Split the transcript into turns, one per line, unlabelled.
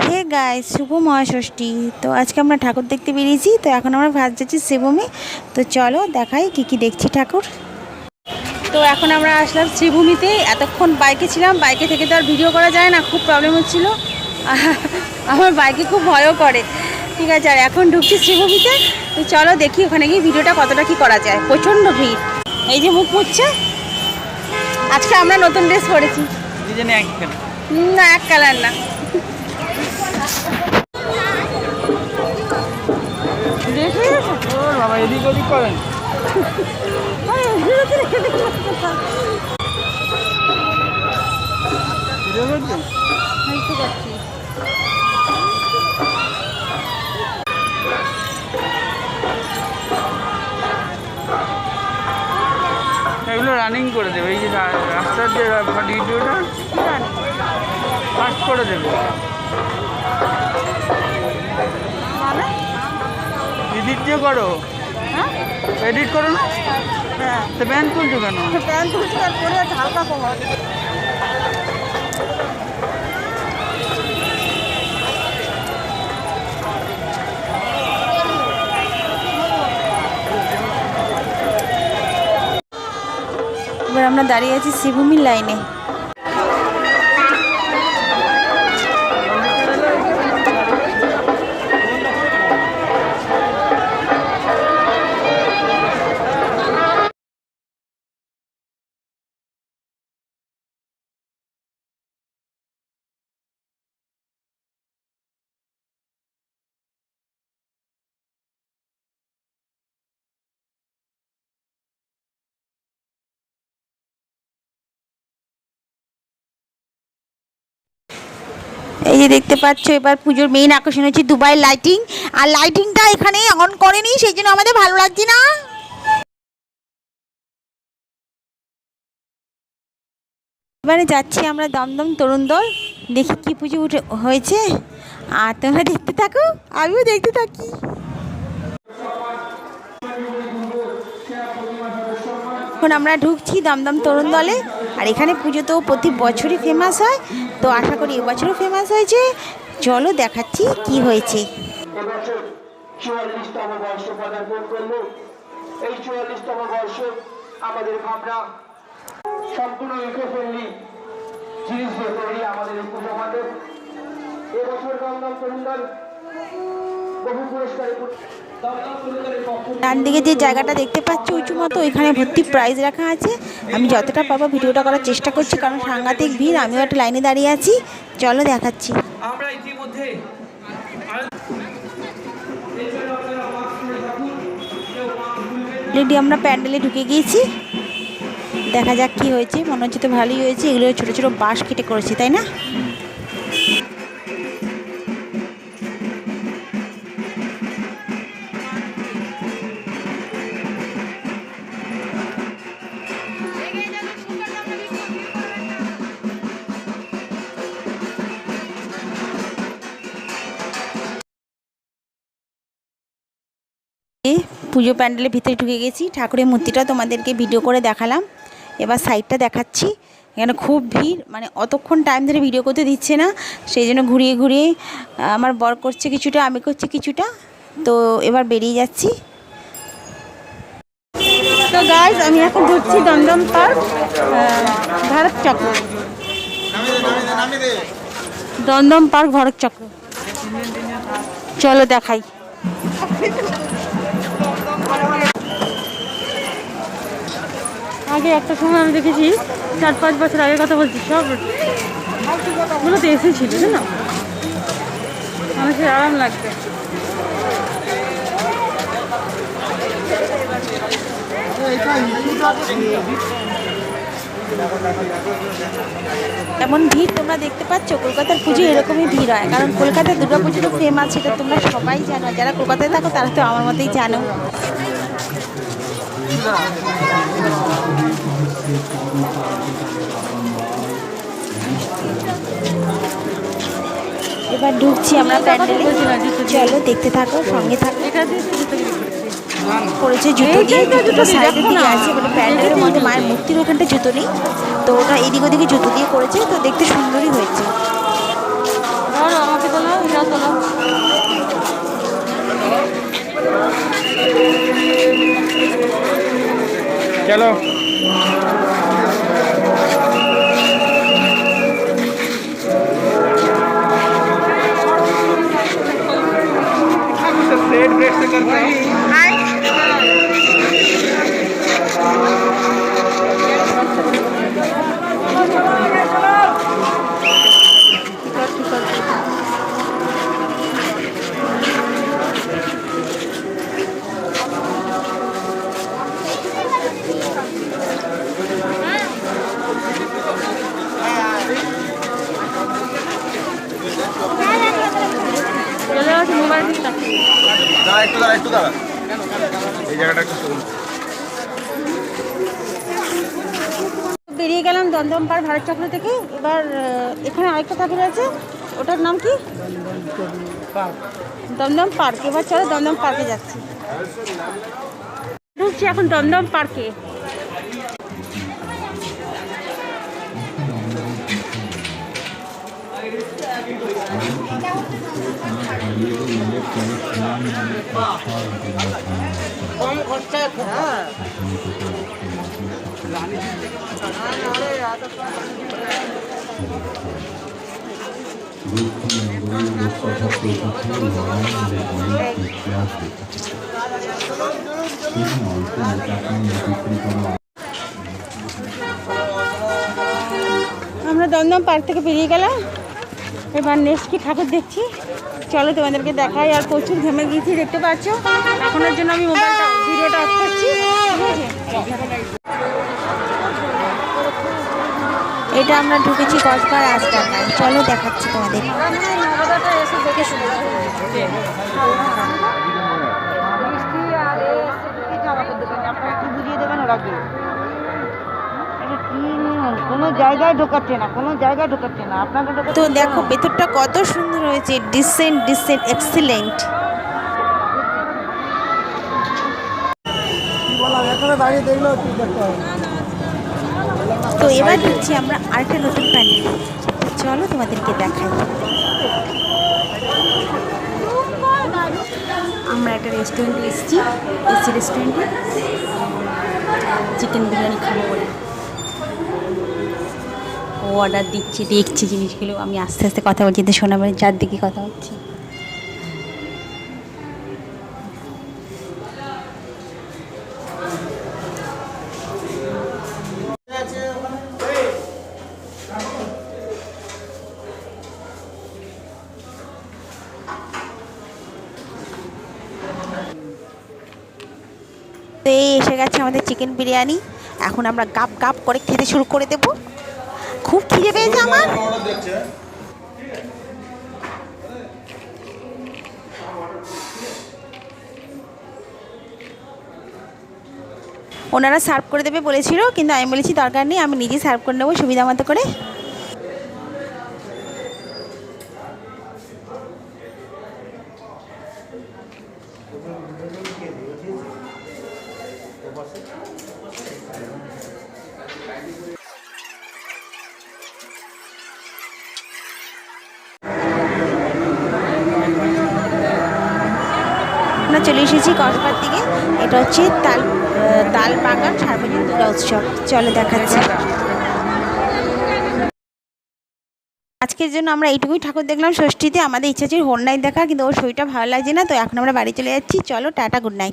Hey guys, শুভ মহাষষ্ঠী। তো আজকে আমরা ঠাকুর দেখতে বেরিয়েছি। তো এখন আমরা ভাত যাচ্ছি শ্রীভূমি। তো চলো দেখাই কি কি দেখছি ঠাকুর। তো এখন আমরা আসলাম শ্রীভূমিতে। এতক্ষণ বাইকে ছিলাম, বাইকে থেকে তো আর ভিডিও করা যায় না, খুব প্রবলেম হচ্ছিল। আমার বাইকে খুব ভয়ও করে। ঠিক আছে, আর এখন ঢুকছি শ্রীভূমিতে। তো চলো দেখি ওখানে গিয়ে ভিডিওটা কতটা কি করা যায়। প্রচণ্ড ভিড়। এই যে মুখ মুছছে। আজকে আমরা নতুন ড্রেস পরেছি। না, এক কালার না।
বাবা এদিক ওদিক করেন। এগুলো রানিং করে দেবে, এই যে রাস্তার যে ভিডিওটা ফাস্ট করে দেবে। এডিট যে করো, এডিট করো না? হ্যাঁ, তো প্যান্ট তুলছো কেন?
প্যান্ট তুলছি আর পরে আছে হালকা কভার। এবার আমরা দাঁড়িয়ে আছি শ্রীভূমির লাইনে। এই যে দেখতে পাচ্ছ, এবার পুজোর মেইন আকর্ষণ হচ্ছে দুবাই লাইটিং। আর লাইটিংটা এখানে অন করেনি, সেই জন্য আমাদের ভালো লাগছে না। এবারে যাচ্ছি আমরা দমদম তরুণ দল, দেখি কি পুজো হয়েছে। আর তোমরা দেখতে থাকো, আমিও দেখতে থাকি। এখন আমরা ঢুকছি দমদম তরুণ দলে। আর এখানে পুজো তো প্রতি বছরই ফেমাস হয়, তো আশা করি এবছরও ফেমাস হয়েছে। চলো দেখাচ্ছি কি হয়েছে।
এবছর 44তম বর্ষ পদার্পণ করলো। এই 44তম বর্ষে আমাদের ভাবনা সম্পূর্ণ ইকো ফ্রেন্ডলি জিনিস দিয়ে তৈরি আমাদের এই পুজো মণ্ডপ। এবছর দমদম তরুণ দল বহু পুরস্কারে
ডান দিকে যে জায়গাটা দেখতে পাচ্ছ উঁচু মতো, ওইখানে ভর্তি প্রাইজ রাখা আছে। আমি যতটা পারবো ভিডিওটা করার চেষ্টা করছি, কারণ সাংঘাতিক ভিড়। আমিও একটা লাইনে দাঁড়িয়ে আছি, চলো দেখাচ্ছি।
আমরা ইতিমধ্যে
অলরেডি আমরা প্যান্ডেলে ঢুকে গিয়েছি। দেখা যাক কি হয়েছে। মনে হচ্ছে তো ভালোই হয়েছে। এগুলো ছোটো ছোটো বাঁশ কেটে করেছে, তাই না? পুজো প্যান্ডেলের ভিতরে ঢুকে গেছি। ঠাকুরের মূর্তিটা তোমাদেরকে ভিডিও করে দেখালাম। এবার সাইডটা দেখাচ্ছি। এখানে খুব ভিড়, মানে অতক্ষণ টাইম ধরে ভিডিও করতে দিচ্ছে না, সেই জন্য ঘুরিয়ে ঘুরিয়ে আমার বর করছে কিছুটা, আমি করছি কিছুটা। তো এবার বেরিয়ে যাচ্ছি। তো গাইস, আমি এখন ঢুকছি দমদম পার্ক ভারত চক্র। দমদম পার্ক ভারত চক্র, চলো দেখাই। আগে একটা সময় আমি দেখেছি, 4-5 বছর আগে কথা বলছি, সবগুলো তো এসি ছিল, তাই না? মানুষের আরাম লাগবে। এমন ভিড় তোমরা দেখতে পাচ্ছ। কলকাতার পুজো এরকমই ভিড় হয়, কারণ কলকাতার দুর্গা পুজো তো ফেমাস, সেটা তোমরা সবাই জানো। যারা কলকাতায় থাকো তারা তো আমার মতোই জানো। এবার ঢুকছি আমরা প্যান্ডেলে, চলো দেখতে থাকো, সঙ্গে থাকো। করেছে জুতো দিয়ে, জুতোটা সাইডের দিকে আছে, মানে প্যান্ডেলের মধ্যে মায়ের মূর্তির ওখানটা জুতো নেই, তো ওটা এদিক ওদিকে জুতো দিয়ে করেছে। তো দেখতে সুন্দরই হয়েছে। আমাকে বলো যাও তোলো।
চলো प्लेट ब्रेक से करते हैं। একটু দাঁড়া এই জায়গাটা একটু
বেরিয়ে গেলাম দমদম পার্ক ভারত চক্র থেকে। এবার এখানে আরেকটা ঠাকুর আছে, ওটার নাম কি? দমদম পার্ক। এবার চলো দমদম পার্কে যাচ্ছি। ঢুকছি এখন দমদম পার্কে। আমরা দমদম পার্ক থেকে বেরিয়ে গেলাম। এবার নেক্সট কি ঠাকুর দেখছি, চলো তোমাদেরকে দেখাই। আর প্রচুর ঘেমে গিয়েছি, দেখতে পাচ্ছ। এখনের জন্য আমি মোবাইলটা ভিডিওটা অফ করছি, ঠিক আছে? এটা আমরা ঢুকেছি কসবার রাস্তাটায়, চলো দেখাচ্ছি তোমাদের। বুঝিয়ে দেবেন ওরা কি কোনো জায়গায় ঢোকাচ্ছে না, কোনো জায়গায় ঢোকাচ্ছে না আপনাকে। তো দেখো ভেতরটা কত সুন্দর হয়েছে, ডিসেন্ট এক্সিলেন্ট। তো এবার ঢুকছি আমরা আরেকটা নতুন প্যান্ডেল, চলো তোমাদেরকে দেখাই। আমরা একটা রেস্টুরেন্টে এসেছি, এসি রেস্টুরেন্টে চিকেন বিরিয়ানি খাবো বলে। ও অর্ডার দিচ্ছে, দেখছি জিনিসগুলো। আমি আস্তে আস্তে কথা বলছি, তো শোনা মানে যার দিকে কথা হচ্ছে। তো এই এসে গেছে আমাদের চিকেন বিরিয়ানি। এখন আমরা গাপ গাপ করে খেতে শুরু করে দেব। খুব খিদে পেয়েছে আমার। ওনারা সার্ভ করে দেবে বলেছিল, কিন্তু আমি বলেছি দরকার নেই, আমি নিজেই সার্ভ করে নেবো সুবিধা মতো করে। আমরা চলে এসেছি কসবার দিকে। এটা হচ্ছে তালবাগান সার্বজনীন দুর্গা উৎসব, চলো দেখাচ্ছি। আজকের জন্য আমরা এইটুকুই ঠাকুর দেখলাম ষষ্ঠীতে। আমাদের ইচ্ছা ছিল হোল নাইট দেখা, কিন্তু ওর শরীরটা ভালো লাগছে না, তো এখন আমরা বাড়ি চলে যাচ্ছি। চলো টাটা, গুড নাইট।